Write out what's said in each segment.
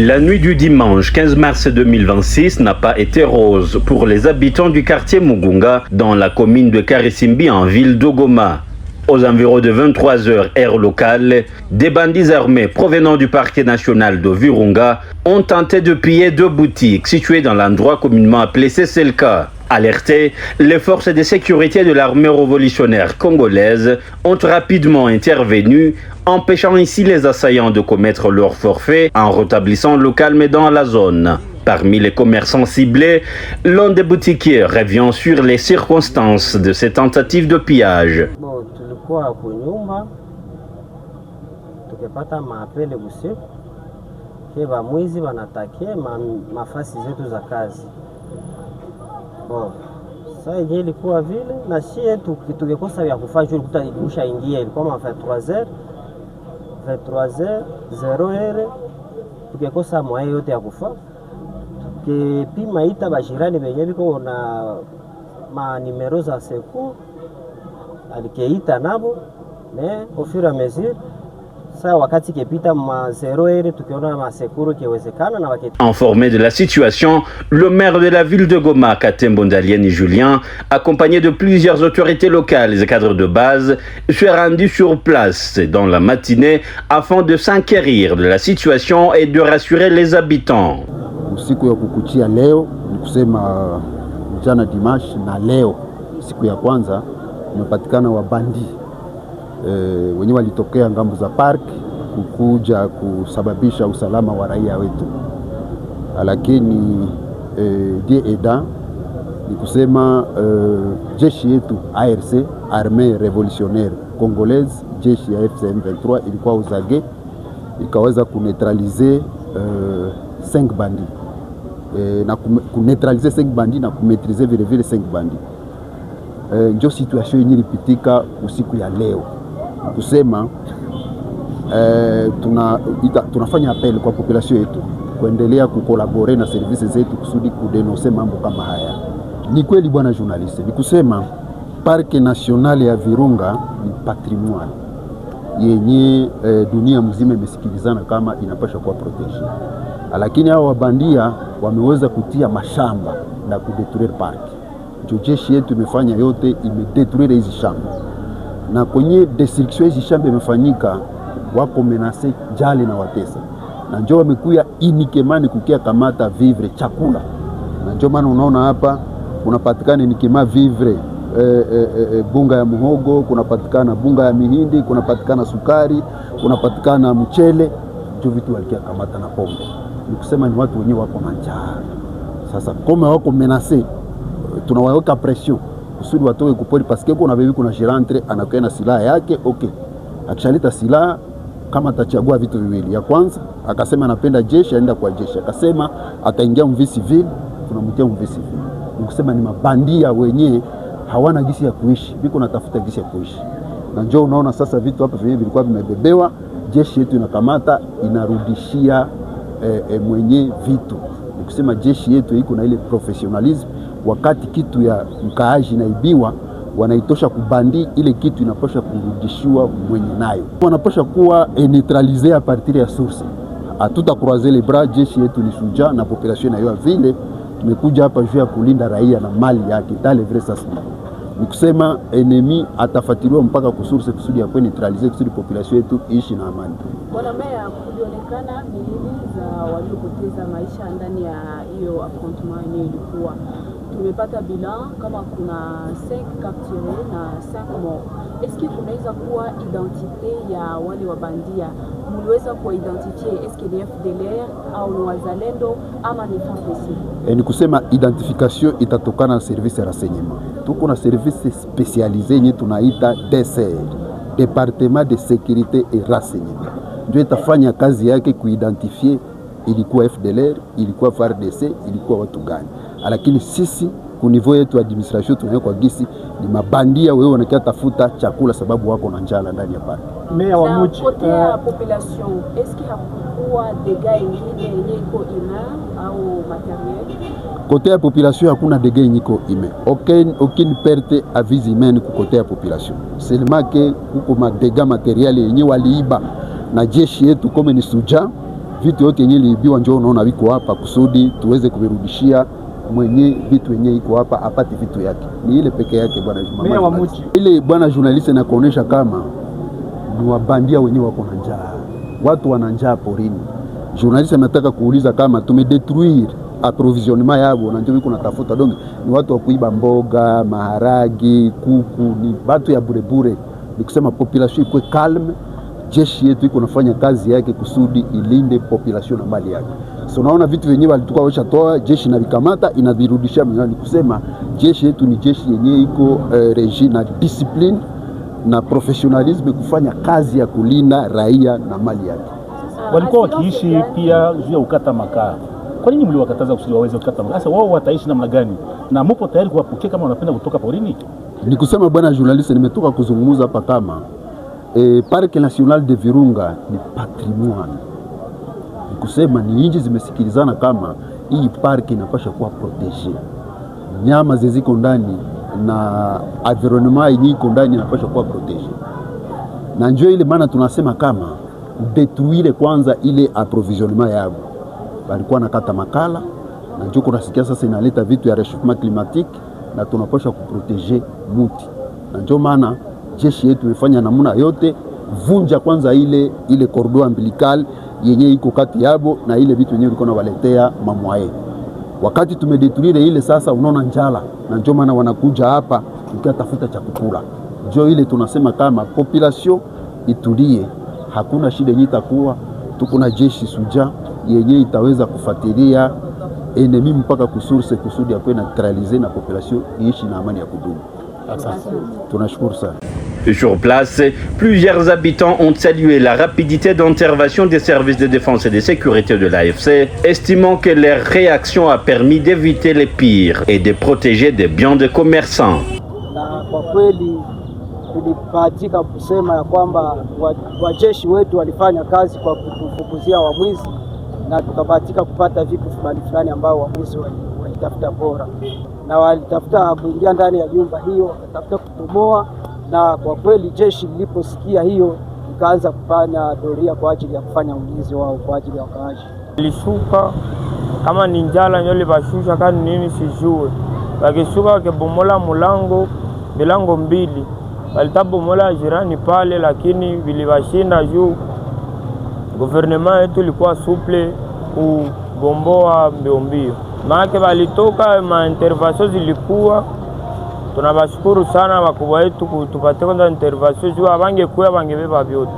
La nuit du dimanche 15 mars 2026 n'a pas été rose pour les habitants du quartier Mugunga dans la commune de Karisimbi en ville de Goma. Aux environs de 23h heure locale, des bandits armés provenant du parquet national de Virunga ont tenté de piller 2 boutiques situées dans l'endroit communément appelé Seselka. Alertés, les forces de sécurité de l'armée révolutionnaire congolaise ont rapidement intervenu, empêchant ici les assaillants de commettre leur forfait en rétablissant le calme dans la zone. Parmi les commerçants ciblés, l'un des boutiquiers revient sur les circonstances de ces tentatives de pillage. Tulikuwa kunyumba tukipata maapele usiku keba mwizi wanatake mafasi zetu za kazi. Sasa yenyewe ilikuwa vile na shie tukikosa vya kufanya juu kuta ingia ilikuwa ma 23h 0h tukikosa mwae yote ya kufa tukipima ita bajirani benye biko na ma numero za secours alikeita nabo mais au fur et à mesure ça wakati kepita ma 0h tukiona ma secours kiwezekana na wakati. Informé de la situation, le maire de la ville de Goma, Katembo Ndalieni Julien, accompagné de plusieurs autorités locales et cadres de base, s'est rendu sur place dans la matinée afin de s'enquérir de la situation et de rassurer les habitants. Usiku ya kukuchia leo ni kusema jana dimanche na leo siku ya kwanza umepatikana wabandi wenye walitokea ngambo za park kukuja kusababisha usalama wa raia wetu, lakini die eda ni kusema jeshi yetu ARC, Armée Révolutionnaire Congolaise, jeshi ya FCM 23 ilikuwa uzage ikaweza kuneutraliser 5 bandi na kuneutraliser 5 bandi na kumaîtriser vile vile 5 bandi. Ndio situation yenye ilipitika usiku ya leo. Kusema tunafanya appel kwa population yetu kuendelea kukolabore na services zetu kusudi kudenonse mambo kama haya. Ni kweli bwana journaliste, ni kusema parke national ya Virunga ni patrimoine yenye dunia mzima imesikilizana kama inapaswa kuwa protege, lakini hao wabandia wameweza kutia mashamba na kudetruire parke. Jeshi yetu imefanya yote, imedetruire hizi shamba, na kwenye destruction hizi shamba imefanyika wako menase jali na watesa, na njoo wamekuya inikemani kukia kamata vivre chakula, na njoo maana unaona hapa kunapatikana nikema vivre bunga ya muhogo, kunapatikana bunga ya mihindi, kunapatikana sukari, kunapatikana mchele, njoo vitu walikia kamata na pombe. Ni kusema ni watu wenyewe wako na njaa. Sasa kama wako menase tunawaweka pression kusudi watoke kupori paske kuna bebi kuna jirantre anakuwa na silaha yake. Okay, akishalita silaha kama atachagua vitu viwili, ya kwanza akasema anapenda jeshi aenda kwa jeshi, akasema ataingia mvi civil tunamtia mvi civil. Nikusema ni mabandia wenyewe hawana gisi ya kuishi, biko natafuta gisi ya kuishi, na njoo unaona sasa vitu hapa vile vilikuwa vimebebewa, jeshi yetu inakamata inarudishia mwenye vitu. Nikusema jeshi yetu iko na ile professionalism, wakati kitu ya mkaaji naibiwa wanaitosha kubandi, ile kitu inapasha kurudishiwa mwenye nayo, wanapasha kuwa neutraliser a partir ya source. Atuta croiser les bras, jeshi yetu ni suja na population na yo vile tumekuja hapa juu ya kulinda raia na mali yake dans le vrai sens. Ni kusema enemy atafatiliwa mpaka kusource kusudi ya neutraliser kusudi population yetu ishi na amani. Bwana Meya, kulionekana miili za waliopoteza maisha ndani ya hiyo affrontement ilikuwa tumepata bilan kama kuna 5 capturés na 5 morts. Est-ce que kunaweza kuwa identité ya wale wabandia? Mliweza kuidentifie est-ce que ni FDLR au ni wazalendo ama ni FARDC? Ni kusema identification itatokana na service ya renseignement. Tuko na service spécialisé yenye tunaita DSR, Département de Sécurité et Renseignement. Ndio itafanya kazi yake kuidentifie ilikuwa FDLR, ilikuwa FARDC, ilikuwa watu gani. Lakini sisi ku niveau yetu administration tunaweka kwa gisi ni mabandia wewe wanakia tafuta chakula sababu wako na njala ndani ya park. Meya wa mji kote ya population est-ce qu'il hakuwa dégâts ingine yenye iko humain au matériel? Kote ya population hakuna dégâts yenye iko humain. Aucune perte à vie humaine ku kote ya population. Seulement que kuko ma dégâts matériel yenye waliiba na jeshi yetu kome ni suja vitu yote yenye liibiwa njoo unaona viko hapa kusudi tuweze kuvirudishia mwenye vitu yenye iko hapa apate vitu yake. Ni ile peke yake bwana journalist. Ile bwana journalist na kuonesha kama ni wabandia wenyewe wako na njaa. Watu wana njaa porini. Journalist anataka kuuliza kama tumedetruire approvisionnement yao na ndio wiko natafuta donge ni watu wa kuiba mboga, maharagi, kuku, ni watu ya burebure. Ni kusema population iko calme, jeshi yetu iko nafanya kazi yake kusudi ilinde population na mali yake. So naona vitu vyenyewe walitoka washatoa, jeshi na vikamata inavirudishia mwenyewe. Ni kusema jeshi yetu ni jeshi yenyewe iko regi na discipline na professionalism kufanya kazi ya kulinda raia na mali yake. Walikuwa wakiishi pia juu ya ukata makaa. Kwa nini mliwakataza kusudi waweze kukata makaa? Sasa wao wataishi namna gani? Na mpo tayari kuwapokea kama wanapenda kutoka porini? Ni kusema bwana journalist, nimetoka kuzungumza hapa kama Parc National de Virunga ni patrimoine. Ni kusema ni nchi zimesikilizana kama hii park inapaswa kuwa protege. Nyama ziziko ndani na environnement yenyewe iko ndani inapaswa kuwa protege. Na njoo ile maana tunasema kama detruire kwanza ile approvisionnement yao. Walikuwa nakata makala na njoo kunasikia sasa inaleta vitu ya réchauffement climatique na tunapaswa kuprotege muti. Na njoo maana jeshi yetu imefanya namna yote vunja kwanza ile cordon umbilical yenye iko kati yabo na ile vitu yenyewe ilikuwa inawaletea mamwae. Wakati tumedetruire ile sasa unaona njala na njoo maana wanakuja hapa tukatafuta cha kukula. Njoo ile tunasema kama population itulie, hakuna shida yenye itakuwa, tuko na jeshi suja yenye itaweza kufuatilia enemy mpaka kusource kusudi ya kwenda neutraliser na population iishi na amani ya kudumu. Tunashukuru sana. Sur place, plusieurs habitants ont salué la rapidité d'intervention des services de défense et de sécurité de l'AFC, estimant que leur réaction a permis d'éviter les pires et de protéger des biens des commerçants. Na kwa kweli tulipatika kusema ya kwamba wajeshi wetu walifanya kazi kwa kutufukuzia wamwizi na tukabahatika kupata vitu fulani ambao wamwizi walitafuta bora, na walitafuta kuingia ndani ya nyumba hiyo, wakatafuta kutomoa, na kwa kweli jeshi liliposikia hiyo ikaanza kufanya doria kwa ajili ya kufanya ulinzi wao kwa ajili ya wakaaji. Ilishuka kama ni njala ndio libashusha kani nini sijue, wakishuka wakebomola milango mbili, walitabomola jirani pale, lakini vilibashinda juu gouvernement yetu ilikuwa suple kubomboa mbio. Maana walitoka intervention zilikuwa, tunabashukuru sana wakubwa wetu kutupatia kwanza intervention juu abangekuwa bangebeba vyote.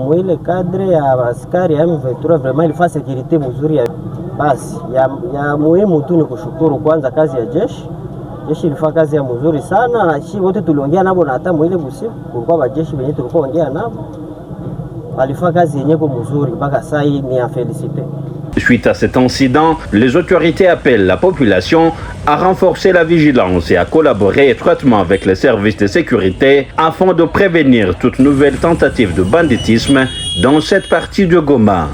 Kwa ile kadre ya askari ya M23 vraiment ilifanya security mzuri ya basi ya muhimu tu ni kushukuru kwanza kazi ya jeshi. Jeshi ilifanya kazi ya mzuri sana na sisi wote tuliongea nabo, na hata mwile busiku kulikuwa wajeshi wenyewe tulikuwa ongea nabo. Walifanya kazi yenyewe kwa mzuri mpaka sasa hii ni ya féliciter. Suite à cet incident, les autorités appellent la population à renforcer la vigilance et à collaborer étroitement avec les services de sécurité afin de prévenir toute nouvelle tentative de banditisme dans cette partie de Goma.